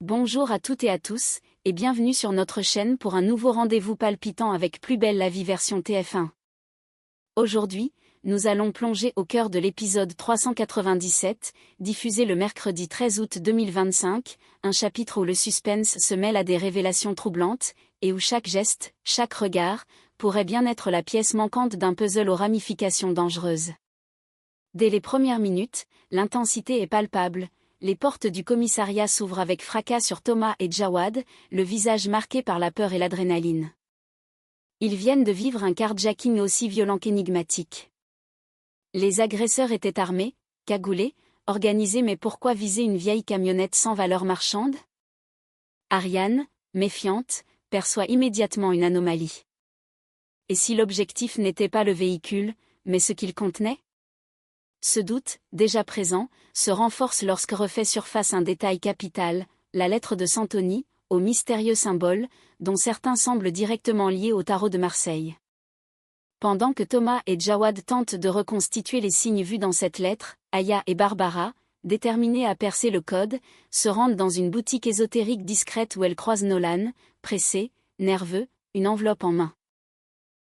Bonjour à toutes et à tous, et bienvenue sur notre chaîne pour un nouveau rendez-vous palpitant avec Plus belle la vie version TF1. Aujourd'hui, nous allons plonger au cœur de l'épisode 397, diffusé le mercredi 13 août 2025, un chapitre où le suspense se mêle à des révélations troublantes, et où chaque geste, chaque regard, pourrait bien être la pièce manquante d'un puzzle aux ramifications dangereuses. Dès les premières minutes, l'intensité est palpable. Les portes du commissariat s'ouvrent avec fracas sur Thomas et Jawad, le visage marqué par la peur et l'adrénaline. Ils viennent de vivre un carjacking aussi violent qu'énigmatique. Les agresseurs étaient armés, cagoulés, organisés, mais pourquoi viser une vieille camionnette sans valeur marchande ? Ariane, méfiante, perçoit immédiatement une anomalie. Et si l'objectif n'était pas le véhicule, mais ce qu'il contenait ? Ce doute, déjà présent, se renforce lorsque refait surface un détail capital, la lettre de Santoni, au mystérieux symbole, dont certains semblent directement liés au tarot de Marseille. Pendant que Thomas et Jawad tentent de reconstituer les signes vus dans cette lettre, Aya et Barbara, déterminées à percer le code, se rendent dans une boutique ésotérique discrète où elles croisent Nolan, pressé, nerveux, une enveloppe en main.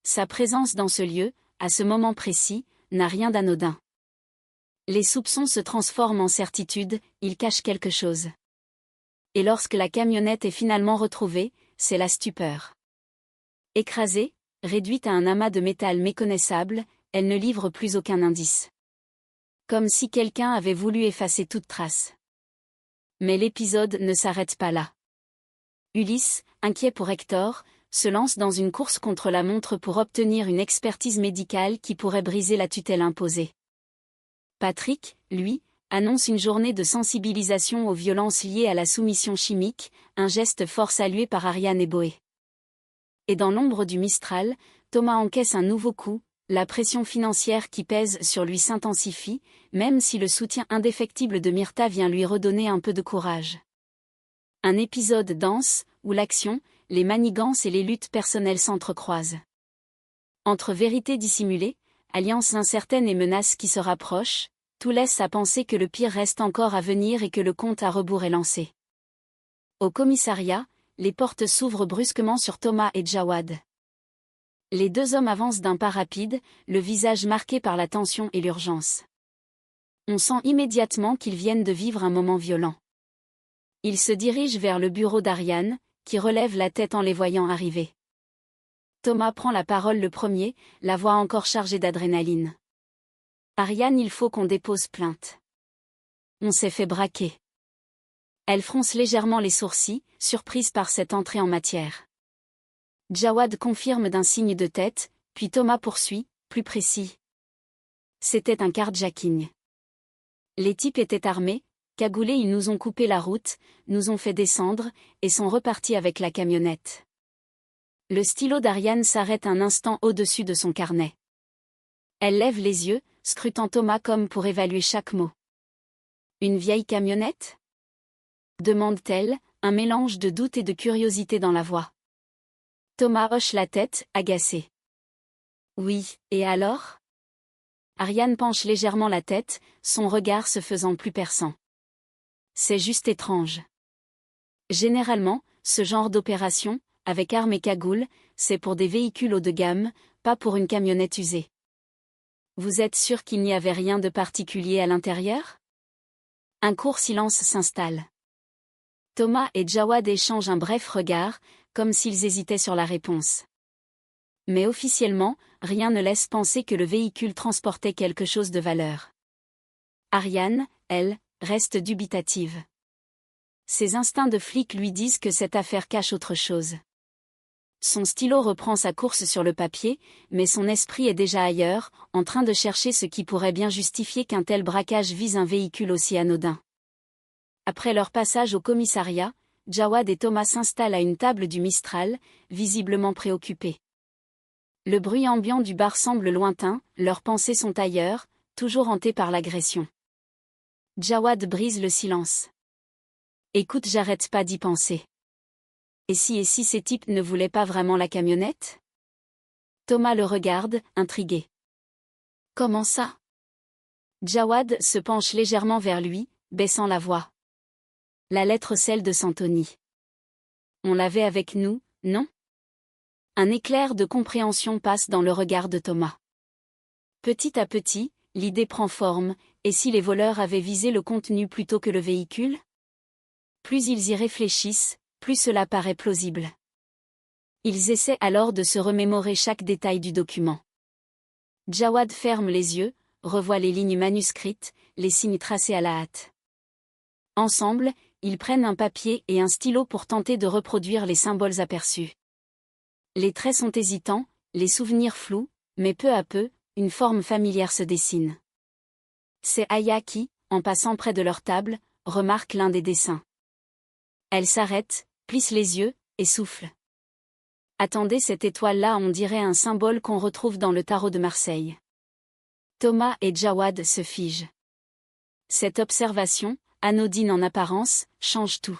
Sa présence dans ce lieu, à ce moment précis, n'a rien d'anodin. Les soupçons se transforment en certitude, il cache quelque chose. Et lorsque la camionnette est finalement retrouvée, c'est la stupeur. Écrasée, réduite à un amas de métal méconnaissable, elle ne livre plus aucun indice. Comme si quelqu'un avait voulu effacer toute trace. Mais l'épisode ne s'arrête pas là. Ulysse, inquiet pour Hector, se lance dans une course contre la montre pour obtenir une expertise médicale qui pourrait briser la tutelle imposée. Patrick, lui, annonce une journée de sensibilisation aux violences liées à la soumission chimique, un geste fort salué par Ariane et Boé. Et dans l'ombre du Mistral, Thomas encaisse un nouveau coup, la pression financière qui pèse sur lui s'intensifie, même si le soutien indéfectible de Myrtha vient lui redonner un peu de courage. Un épisode dense, où l'action, les manigances et les luttes personnelles s'entrecroisent. Entre vérité dissimulée, alliances incertaines et menaces qui se rapprochent, tout laisse à penser que le pire reste encore à venir et que le compte à rebours est lancé. Au commissariat, les portes s'ouvrent brusquement sur Thomas et Jawad. Les deux hommes avancent d'un pas rapide, le visage marqué par la tension et l'urgence. On sent immédiatement qu'ils viennent de vivre un moment violent. Ils se dirigent vers le bureau d'Ariane, qui relève la tête en les voyant arriver. Thomas prend la parole le premier, la voix encore chargée d'adrénaline. Ariane, il faut qu'on dépose plainte. On s'est fait braquer. Elle fronce légèrement les sourcils, surprise par cette entrée en matière. Jawad confirme d'un signe de tête, puis Thomas poursuit, plus précis. C'était un carjacking. Les types étaient armés, cagoulés, ils nous ont coupé la route, nous ont fait descendre, et sont repartis avec la camionnette. Le stylo d'Ariane s'arrête un instant au-dessus de son carnet. Elle lève les yeux, scrutant Thomas comme pour évaluer chaque mot. Une vieille camionnette ? Demande-t-elle, un mélange de doute et de curiosité dans la voix. Thomas hoche la tête, agacé. Oui, et alors ? Ariane penche légèrement la tête, son regard se faisant plus perçant. C'est juste étrange. Généralement, ce genre d'opération, avec armes et cagoules, c'est pour des véhicules haut de gamme, pas pour une camionnette usée. Vous êtes sûr qu'il n'y avait rien de particulier à l'intérieur ? Un court silence s'installe. Thomas et Jawad échangent un bref regard, comme s'ils hésitaient sur la réponse. Mais officiellement, rien ne laisse penser que le véhicule transportait quelque chose de valeur. Ariane, elle, reste dubitative. Ses instincts de flic lui disent que cette affaire cache autre chose. Son stylo reprend sa course sur le papier, mais son esprit est déjà ailleurs, en train de chercher ce qui pourrait bien justifier qu'un tel braquage vise un véhicule aussi anodin. Après leur passage au commissariat, Jawad et Thomas s'installent à une table du Mistral, visiblement préoccupés. Le bruit ambiant du bar semble lointain, leurs pensées sont ailleurs, toujours hantées par l'agression. Jawad brise le silence. Écoute, j'arrête pas d'y penser. Et si ces types ne voulaient pas vraiment la camionnette ? Thomas le regarde, intrigué. Comment ça ? Jawad se penche légèrement vers lui, baissant la voix. La lettre celle de Santoni. On l'avait avec nous, non? Un éclair de compréhension passe dans le regard de Thomas. Petit à petit, l'idée prend forme, et si les voleurs avaient visé le contenu plutôt que le véhicule? Plus ils y réfléchissent, plus cela paraît plausible. Ils essaient alors de se remémorer chaque détail du document. Jawad ferme les yeux, revoit les lignes manuscrites, les signes tracés à la hâte. Ensemble, ils prennent un papier et un stylo pour tenter de reproduire les symboles aperçus. Les traits sont hésitants, les souvenirs flous, mais peu à peu, une forme familière se dessine. C'est Aya qui, en passant près de leur table, remarque l'un des dessins. Elle s'arrête, plisse les yeux, et souffle. Attendez, cette étoile-là, on dirait un symbole qu'on retrouve dans le tarot de Marseille. Thomas et Jawad se figent. Cette observation, anodine en apparence, change tout.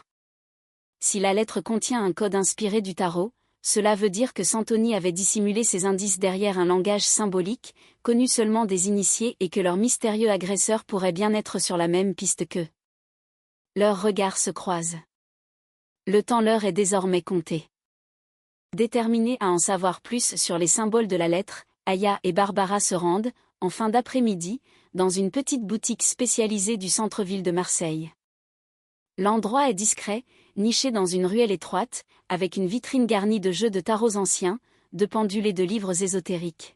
Si la lettre contient un code inspiré du tarot, cela veut dire que Santoni avait dissimulé ses indices derrière un langage symbolique, connu seulement des initiés, et que leur mystérieux agresseur pourrait bien être sur la même piste qu'eux. Leurs regards se croisent. Le temps leur est désormais compté. Déterminés à en savoir plus sur les symboles de la lettre, Aya et Barbara se rendent, en fin d'après-midi, dans une petite boutique spécialisée du centre-ville de Marseille. L'endroit est discret, niché dans une ruelle étroite, avec une vitrine garnie de jeux de tarots anciens, de pendules et de livres ésotériques.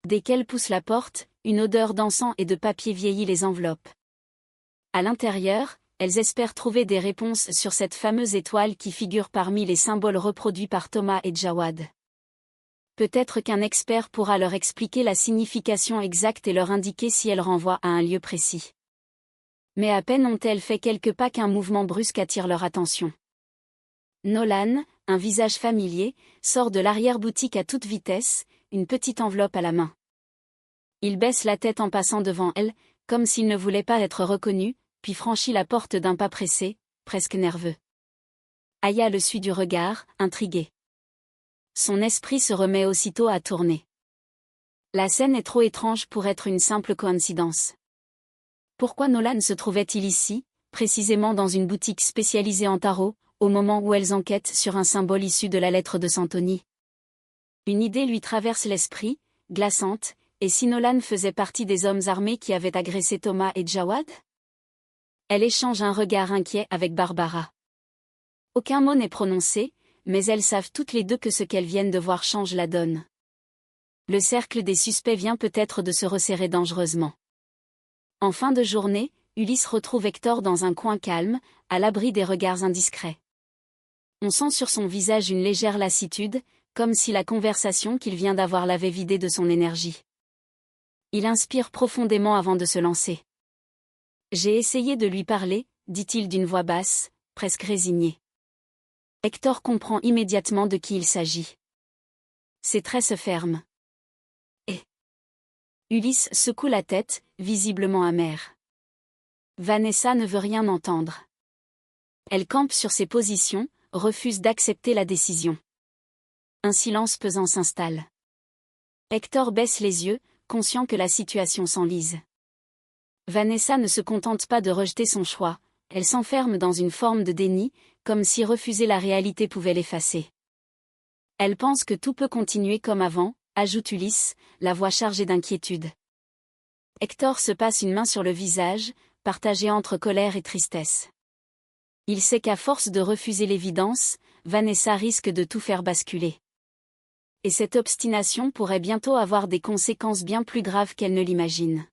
Dès qu'elle pousse la porte, une odeur d'encens et de papier vieilli les enveloppe. À l'intérieur, elles espèrent trouver des réponses sur cette fameuse étoile qui figure parmi les symboles reproduits par Thomas et Jawad. Peut-être qu'un expert pourra leur expliquer la signification exacte et leur indiquer si elle renvoie à un lieu précis. Mais à peine ont-elles fait quelques pas qu'un mouvement brusque attire leur attention. Nolan, un visage familier, sort de l'arrière-boutique à toute vitesse, une petite enveloppe à la main. Il baisse la tête en passant devant elle, comme s'il ne voulait pas être reconnu, puis franchit la porte d'un pas pressé, presque nerveux. Aya le suit du regard, intriguée. Son esprit se remet aussitôt à tourner. La scène est trop étrange pour être une simple coïncidence. Pourquoi Nolan se trouvait-il ici, précisément dans une boutique spécialisée en tarot, au moment où elles enquêtent sur un symbole issu de la lettre de Santoni? Une idée lui traverse l'esprit, glaçante, et si Nolan faisait partie des hommes armés qui avaient agressé Thomas et Jawad? Elle échange un regard inquiet avec Barbara. Aucun mot n'est prononcé, mais elles savent toutes les deux que ce qu'elles viennent de voir change la donne. Le cercle des suspects vient peut-être de se resserrer dangereusement. En fin de journée, Ulysse retrouve Hector dans un coin calme, à l'abri des regards indiscrets. On sent sur son visage une légère lassitude, comme si la conversation qu'il vient d'avoir l'avait vidé de son énergie. Il inspire profondément avant de se lancer. J'ai essayé de lui parler, dit-il d'une voix basse, presque résignée. Hector comprend immédiatement de qui il s'agit. Ses traits se ferment. Et Ulysse secoue la tête, visiblement amer. Vanessa ne veut rien entendre. Elle campe sur ses positions, refuse d'accepter la décision. Un silence pesant s'installe. Hector baisse les yeux, conscient que la situation s'enlise. Vanessa ne se contente pas de rejeter son choix, elle s'enferme dans une forme de déni, comme si refuser la réalité pouvait l'effacer. Elle pense que tout peut continuer comme avant, ajoute Ulysse, la voix chargée d'inquiétude. Hector se passe une main sur le visage, partagé entre colère et tristesse. Il sait qu'à force de refuser l'évidence, Vanessa risque de tout faire basculer. Et cette obstination pourrait bientôt avoir des conséquences bien plus graves qu'elle ne l'imagine.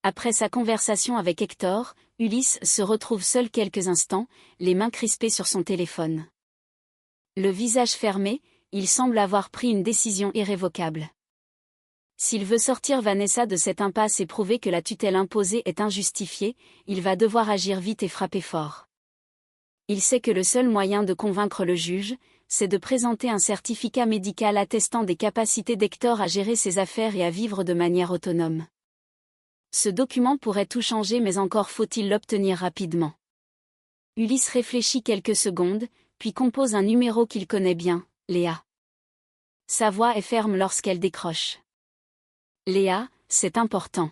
Après sa conversation avec Hector, Ulysse se retrouve seul quelques instants, les mains crispées sur son téléphone. Le visage fermé, il semble avoir pris une décision irrévocable. S'il veut sortir Vanessa de cette impasse et prouver que la tutelle imposée est injustifiée, il va devoir agir vite et frapper fort. Il sait que le seul moyen de convaincre le juge, c'est de présenter un certificat médical attestant des capacités d'Hector à gérer ses affaires et à vivre de manière autonome. Ce document pourrait tout changer, mais encore faut-il l'obtenir rapidement. Ulysse réfléchit quelques secondes, puis compose un numéro qu'il connaît bien, Léa. Sa voix est ferme lorsqu'elle décroche. Léa, c'est important.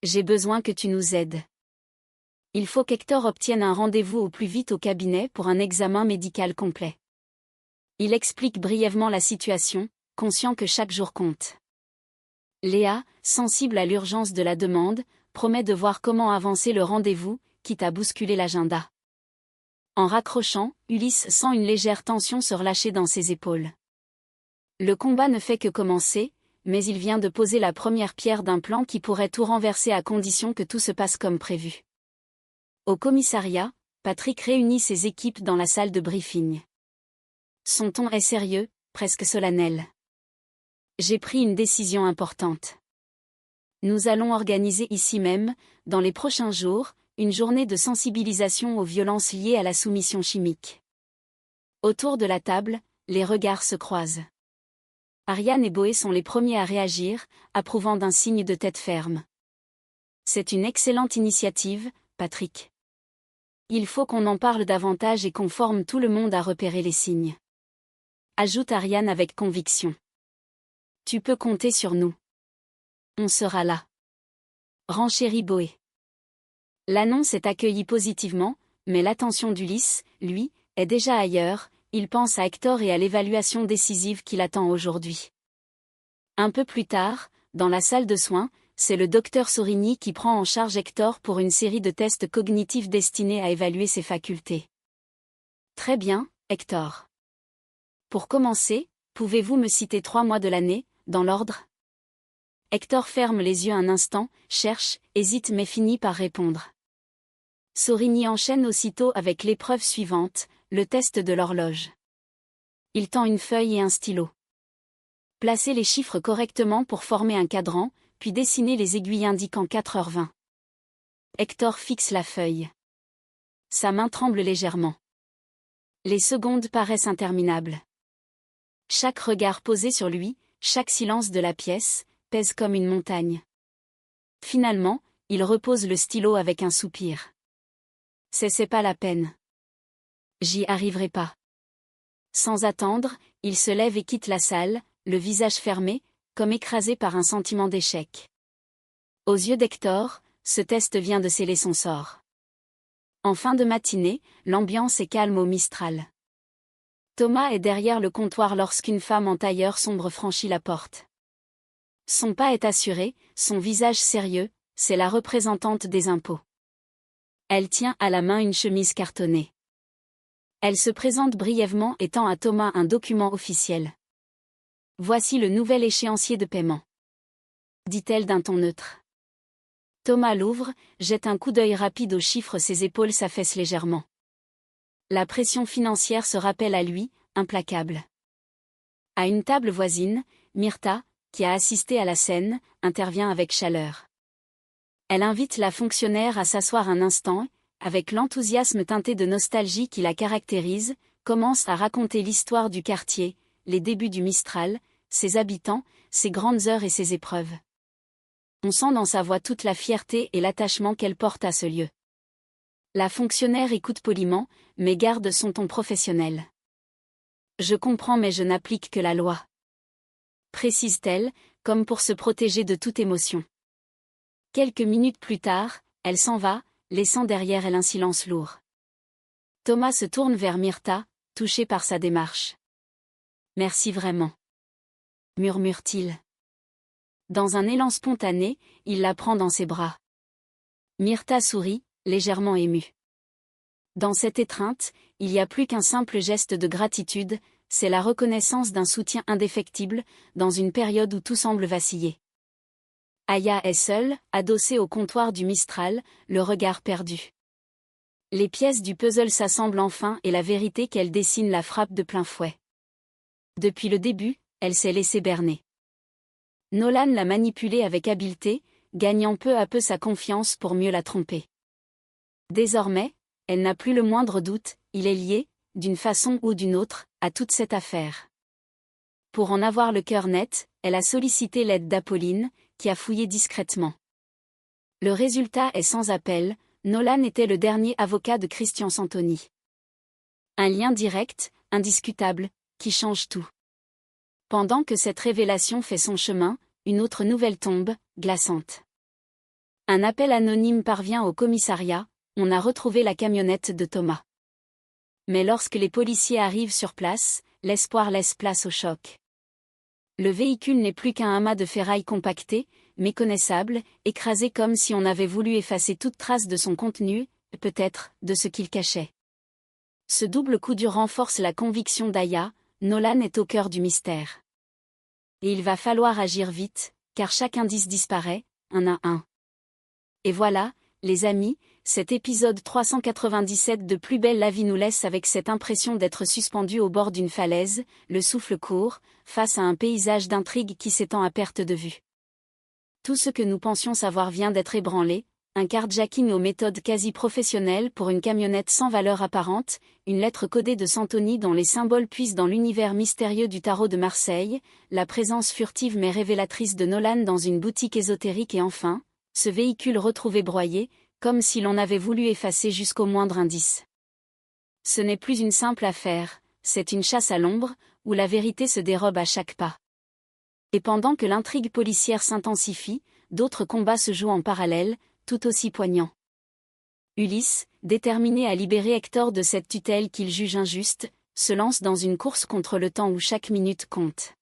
J'ai besoin que tu nous aides. Il faut qu'Hector obtienne un rendez-vous au plus vite au cabinet pour un examen médical complet. Il explique brièvement la situation, conscient que chaque jour compte. Léa, sensible à l'urgence de la demande, promet de voir comment avancer le rendez-vous, quitte à bousculer l'agenda. En raccrochant, Ulysse sent une légère tension se relâcher dans ses épaules. Le combat ne fait que commencer, mais il vient de poser la première pierre d'un plan qui pourrait tout renverser à condition que tout se passe comme prévu. Au commissariat, Patrick réunit ses équipes dans la salle de briefing. Son ton est sérieux, presque solennel. J'ai pris une décision importante. Nous allons organiser ici même, dans les prochains jours, une journée de sensibilisation aux violences liées à la soumission chimique. Autour de la table, les regards se croisent. Ariane et Boé sont les premiers à réagir, approuvant d'un signe de tête ferme. C'est une excellente initiative, Patrick. Il faut qu'on en parle davantage et qu'on forme tout le monde à repérer les signes. Ajoute Ariane avec conviction. Tu peux compter sur nous. On sera là. Renchérit Boé. L'annonce est accueillie positivement, mais l'attention d'Ulysse, lui, est déjà ailleurs, il pense à Hector et à l'évaluation décisive qui l'attend aujourd'hui. Un peu plus tard, dans la salle de soins, c'est le docteur Sorigny qui prend en charge Hector pour une série de tests cognitifs destinés à évaluer ses facultés. Très bien, Hector. Pour commencer, pouvez-vous me citer 3 mois de l'année, dans l'ordre ? Hector ferme les yeux un instant, cherche, hésite mais finit par répondre. Sorigny enchaîne aussitôt avec l'épreuve suivante, le test de l'horloge. Il tend une feuille et un stylo. Placez les chiffres correctement pour former un cadran, puis dessinez les aiguilles indiquant 4h20. Hector fixe la feuille. Sa main tremble légèrement. Les secondes paraissent interminables. Chaque regard posé sur lui, chaque silence de la pièce, pèse comme une montagne. Finalement, il repose le stylo avec un soupir. C'est pas la peine. J'y arriverai pas. Sans attendre, il se lève et quitte la salle, le visage fermé, comme écrasé par un sentiment d'échec. Aux yeux d'Hector, ce test vient de sceller son sort. En fin de matinée, l'ambiance est calme au Mistral. Thomas est derrière le comptoir lorsqu'une femme en tailleur sombre franchit la porte. Son pas est assuré, son visage sérieux, c'est la représentante des impôts. Elle tient à la main une chemise cartonnée. Elle se présente brièvement et tend à Thomas un document officiel. Voici le nouvel échéancier de paiement. Dit-elle d'un ton neutre. Thomas l'ouvre, jette un coup d'œil rapide aux chiffres, ses épaules s'affaissent légèrement. La pression financière se rappelle à lui, implacable. À une table voisine, Myrtha, qui a assisté à la scène, intervient avec chaleur. Elle invite la fonctionnaire à s'asseoir un instant, avec l'enthousiasme teinté de nostalgie qui la caractérise, commence à raconter l'histoire du quartier, les débuts du Mistral, ses habitants, ses grandes heures et ses épreuves. On sent dans sa voix toute la fierté et l'attachement qu'elle porte à ce lieu. La fonctionnaire écoute poliment, mais garde son ton professionnel. Je comprends mais je n'applique que la loi. Précise-t-elle, comme pour se protéger de toute émotion. Quelques minutes plus tard, elle s'en va, laissant derrière elle un silence lourd. Thomas se tourne vers Myrtha, touché par sa démarche. Merci vraiment. Murmure-t-il. Dans un élan spontané, il la prend dans ses bras. Myrtha sourit, légèrement émue. Dans cette étreinte, il y a plus qu'un simple geste de gratitude, c'est la reconnaissance d'un soutien indéfectible, dans une période où tout semble vaciller. Aya est seule, adossée au comptoir du Mistral, le regard perdu. Les pièces du puzzle s'assemblent enfin et la vérité qu'elle dessine la frappe de plein fouet. Depuis le début, elle s'est laissée berner. Nolan l'a manipulée avec habileté, gagnant peu à peu sa confiance pour mieux la tromper. Désormais, elle n'a plus le moindre doute, il est lié, d'une façon ou d'une autre, à toute cette affaire. Pour en avoir le cœur net, elle a sollicité l'aide d'Apolline, qui a fouillé discrètement. Le résultat est sans appel, Nolan était le dernier avocat de Christian Santoni. Un lien direct, indiscutable, qui change tout. Pendant que cette révélation fait son chemin, une autre nouvelle tombe, glaçante. Un appel anonyme parvient au commissariat, On a retrouvé la camionnette de Thomas. Mais lorsque les policiers arrivent sur place, l'espoir laisse place au choc. Le véhicule n'est plus qu'un amas de ferraille compacté, méconnaissable, écrasé comme si on avait voulu effacer toute trace de son contenu, peut-être, de ce qu'il cachait. Ce double coup dur renforce la conviction d'Aya, Nolan est au cœur du mystère. Et il va falloir agir vite, car chaque indice disparaît, un à un. Et voilà, les amis, cet épisode 397 de Plus belle la vie nous laisse avec cette impression d'être suspendu au bord d'une falaise, le souffle court, face à un paysage d'intrigue qui s'étend à perte de vue. Tout ce que nous pensions savoir vient d'être ébranlé, un carjacking aux méthodes quasi professionnelles pour une camionnette sans valeur apparente, une lettre codée de Santoni dont les symboles puisent dans l'univers mystérieux du tarot de Marseille, la présence furtive mais révélatrice de Nolan dans une boutique ésotérique et enfin, ce véhicule retrouvé broyé, comme si l'on avait voulu effacer jusqu'au moindre indice. Ce n'est plus une simple affaire, c'est une chasse à l'ombre, où la vérité se dérobe à chaque pas. Et pendant que l'intrigue policière s'intensifie, d'autres combats se jouent en parallèle, tout aussi poignants. Ulysse, déterminé à libérer Hector de cette tutelle qu'il juge injuste, se lance dans une course contre le temps où chaque minute compte.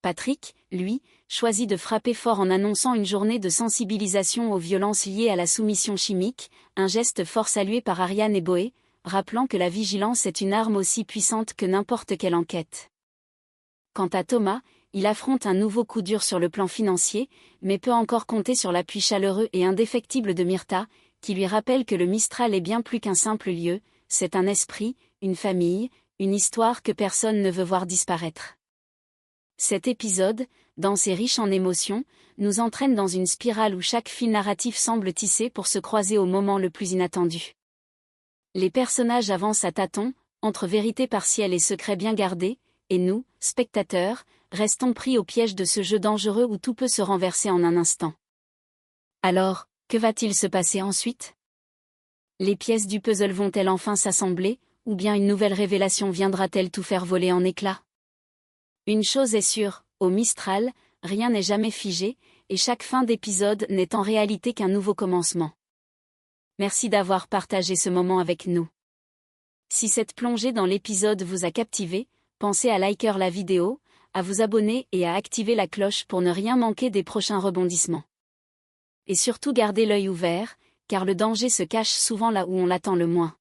Patrick, lui, choisit de frapper fort en annonçant une journée de sensibilisation aux violences liées à la soumission chimique, un geste fort salué par Ariane et Boé, rappelant que la vigilance est une arme aussi puissante que n'importe quelle enquête. Quant à Thomas, il affronte un nouveau coup dur sur le plan financier, mais peut encore compter sur l'appui chaleureux et indéfectible de Myrtha, qui lui rappelle que le Mistral est bien plus qu'un simple lieu, c'est un esprit, une famille, une histoire que personne ne veut voir disparaître. Cet épisode, dense et riche en émotions, nous entraîne dans une spirale où chaque fil narratif semble tissé pour se croiser au moment le plus inattendu. Les personnages avancent à tâtons, entre vérité partielle et secret bien gardé, et nous, spectateurs, restons pris au piège de ce jeu dangereux où tout peut se renverser en un instant. Alors, que va-t-il se passer ensuite? Les pièces du puzzle vont-elles enfin s'assembler, ou bien une nouvelle révélation viendra-t-elle tout faire voler en éclats? Une chose est sûre, au Mistral, rien n'est jamais figé, et chaque fin d'épisode n'est en réalité qu'un nouveau commencement. Merci d'avoir partagé ce moment avec nous. Si cette plongée dans l'épisode vous a captivé, pensez à liker la vidéo, à vous abonner et à activer la cloche pour ne rien manquer des prochains rebondissements. Et surtout gardez l'œil ouvert, car le danger se cache souvent là où on l'attend le moins.